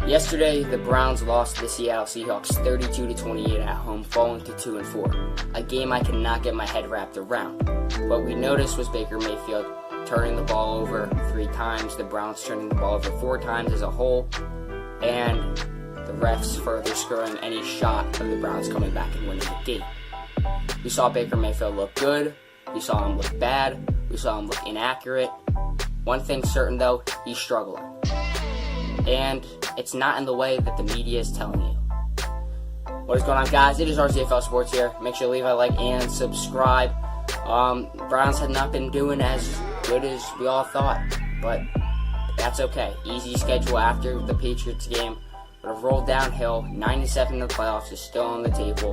Yesterday, the Browns lost to the Seattle Seahawks 32-28 at home, falling to 2-4. A game I cannot get my head wrapped around. What we noticed was Baker Mayfield turning the ball over 3 times, the Browns turning the ball over 4 times as a whole, and the refs further screwing any shot of the Browns coming back and winning the game. We saw Baker Mayfield look good, we saw him look bad, we saw him look inaccurate. One thing's certain though, he's struggling. And it's not in the way that the media is telling you. What is going on, guys? It is RZFL Sports here. Make sure to leave a like and subscribe. Browns have not been doing as good as we all thought, but that's okay. Easy schedule after the Patriots game. Would have rolled downhill. 9-7 in the playoffs is still on the table.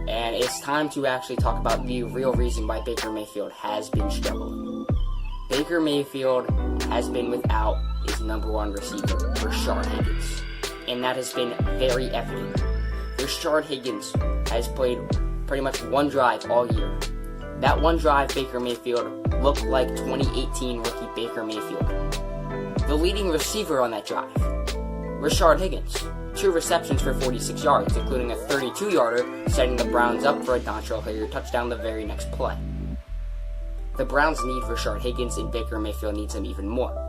And it's time to actually talk about the real reason why Baker Mayfield has been struggling. Baker Mayfield has been without his number 1 receiver, Rashard Higgins. And that has been very evident. Rashard Higgins has played pretty much one drive all year. That one drive, Baker Mayfield looked like 2018 rookie Baker Mayfield. The leading receiver on that drive, Rashard Higgins. 2 receptions for 46 yards, including a 32-yarder, setting the Browns up for a Dontrell Hilliard touchdown the very next play. The Browns need Rashard Higgins, and Baker Mayfield needs him even more.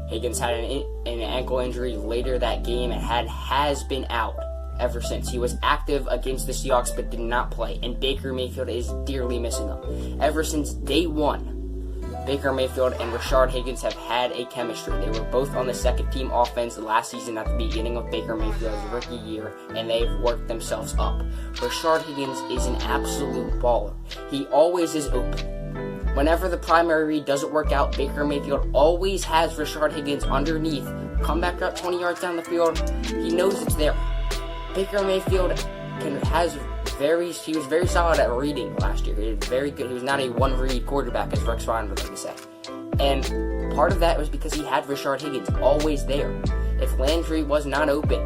Higgins had an ankle injury later that game and has been out ever since. He was active against the Seahawks but did not play, and Baker Mayfield is dearly missing him. Ever since day 1, Baker Mayfield and Rashard Higgins have had a chemistry. They were both on the second-team offense last season at the beginning of Baker Mayfield's rookie year, and they've worked themselves up. Rashard Higgins is an absolute baller. He always is open. Whenever the primary read doesn't work out, Baker Mayfield always has Rashard Higgins underneath. Come back up 20 yards down the field, he knows it's there. Baker Mayfield he was very solid at reading last year. He was very good. He was not a one-read quarterback, as Rex Ryan would like to say. And part of that was because he had Rashard Higgins always there. If Landry was not open,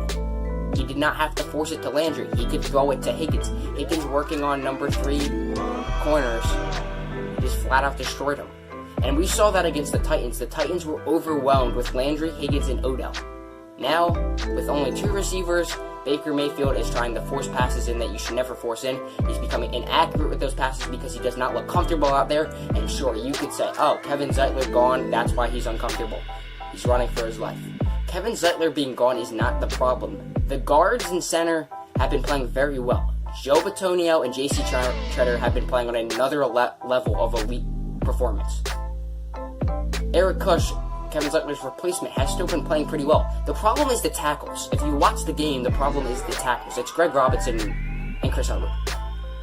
he did not have to force it to Landry. He could throw it to Higgins. Higgins working on number 3 corners just flat out destroyed him. And we saw that against the Titans. The Titans were overwhelmed with Landry, Higgins, and Odell. Now, with only 2 receivers, Baker Mayfield is trying to force passes in that you should never force in. He's becoming inaccurate with those passes because he does not look comfortable out there. And sure, you could say, oh, Kevin Zeitler gone, that's why he's uncomfortable. He's running for his life. Kevin Zeitler being gone is not the problem. The guards and center have been playing very well. Joe Bitonio and J.C. Treader have been playing on another level of elite performance. Eric Kush, Kevin Zeitler's replacement, has still been playing pretty well. The problem is the tackles. If you watch the game, the problem is the tackles. It's Greg Robinson and Chris Hubbard.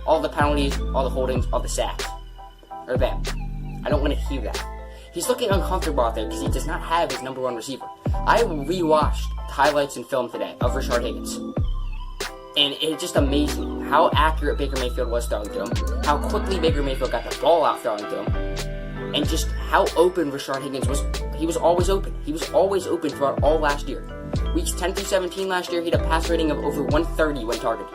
All the penalties, all the holdings, all the sacks are them. I don't want to hear that. He's looking uncomfortable out there because he does not have his number 1 receiver. I rewatched highlights and film today of Rashard Higgins. And it's just amazing how accurate Baker Mayfield was throwing to him, how quickly Baker Mayfield got the ball out throwing to him, and just how open Rashard Higgins was. He was always open. He was always open throughout all last year. Weeks 10 through 17 last year, he had a pass rating of over 130 when targeted.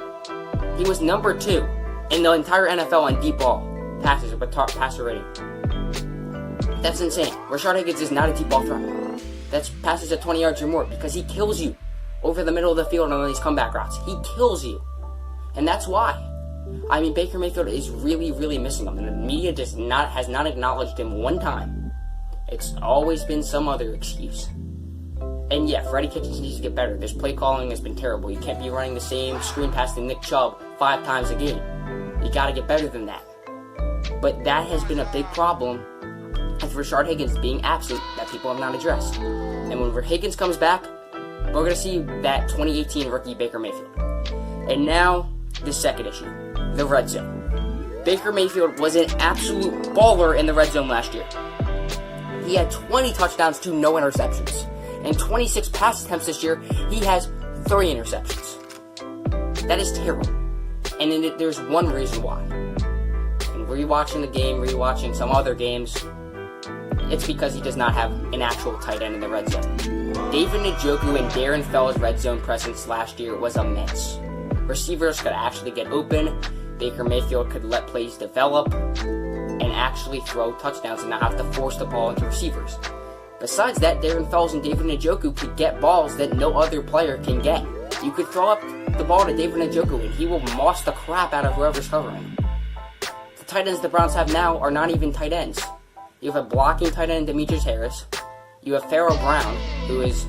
He was number 2 in the entire NFL on deep ball passes with passer rating. That's insane. Rashard Higgins is not a deep ball thrower. That's passes at 20 yards or more because he kills you over the middle of the field on these comeback routes. He kills you. And that's why. I mean, Baker Mayfield is really, really missing him. And the media has not acknowledged him one time. It's always been some other excuse. And yeah, Freddie Kitchens needs to get better. This play calling has been terrible. You can't be running the same screen pass to Nick Chubb 5 times a game. You gotta get better than that. But that has been a big problem with Rashard Higgins being absent that people have not addressed. And when Higgins comes back, we're going to see that 2018 rookie Baker Mayfield. And now, the second issue, the red zone. Baker Mayfield was an absolute baller in the red zone last year. He had 20 touchdowns to no interceptions. And 26 pass attempts this year, he has 3 interceptions. That is terrible. And there's one reason why. And rewatching the game, rewatching some other games, it's because he does not have an actual tight end in the red zone. David Njoku and Darren Fell's red zone presence last year was immense. Receivers could actually get open, Baker Mayfield could let plays develop, and actually throw touchdowns and not have to force the ball into receivers. Besides that, Darren Fells and David Njoku could get balls that no other player can get. You could throw up the ball to David Njoku and he will moss the crap out of whoever's covering. The tight ends the Browns have now are not even tight ends. You have a blocking tight end, Demetrius Harris. You have Pharaoh Brown, who is,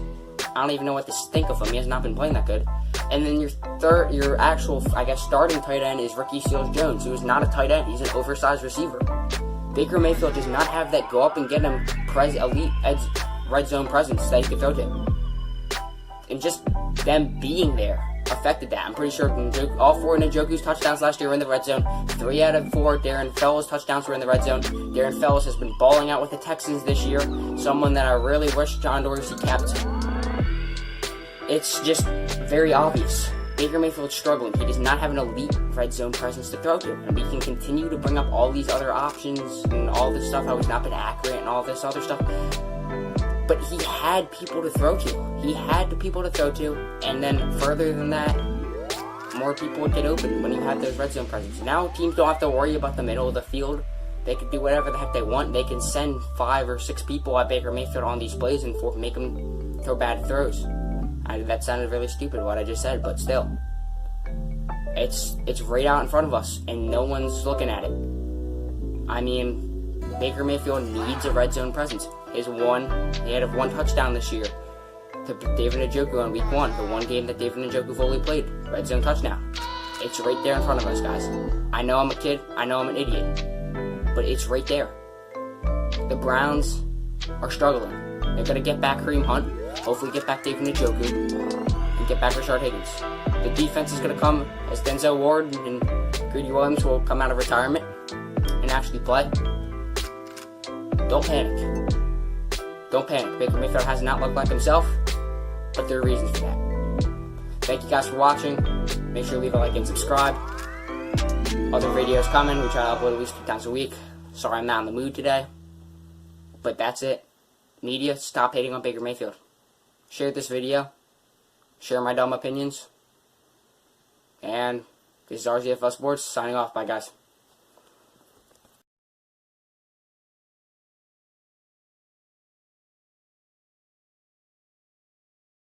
I don't even know what to think of him. He has not been playing that good. And then your actual, I guess, starting tight end is Ricky Seals-Jones, who is not a tight end. He's an oversized receiver. Baker Mayfield does not have that go up and get him elite red zone presence that he could throw to. And just them being there affected that. I'm pretty sure all 4 of Njoku's touchdowns last year were in the red zone. 3 out of 4 Darren Fells touchdowns were in the red zone. Darren Fells has been balling out with the Texans this year. Someone that I really wish John Dorsey kept. It's just very obvious. Baker Mayfield's struggling. He does not have an elite red zone presence to throw to. And we can continue to bring up all these other options and all this stuff, how he's not been accurate and all this other stuff. But he had people to throw to. He had the people to throw to. And then further than that, more people would get open when you have those red zone presence. Now teams don't have to worry about the middle of the field. They can do whatever the heck they want. They can send 5 or 6 people at Baker Mayfield on these plays and make him throw bad throws. That sounded really stupid, what I just said, but still. It's right out in front of us, and no one's looking at it. I mean, Baker Mayfield needs a red zone presence. He had 1 touchdown this year to David Njoku on week 1, the one game that David Njoku fully played. Red zone touchdown. It's right there in front of us, guys. I know I'm a kid. I know I'm an idiot. But it's right there. The Browns are struggling. They're going to get back Kareem Hunt. Hopefully get back David Njoku. And get back Rashard Higgins. The defense is going to come as Denzel Ward and Greedy Williams will come out of retirement and actually play. Don't panic. Don't panic. Baker Mayfield has not looked like himself, but there are reasons for that. Thank you guys for watching. Make sure to leave a like and subscribe. Other videos coming. We try to upload at least 2 times a week. Sorry I'm not in the mood today. But that's it. Media, stop hating on Baker Mayfield. Share this video. Share my dumb opinions. And this is RZFL Sports signing off. Bye, guys.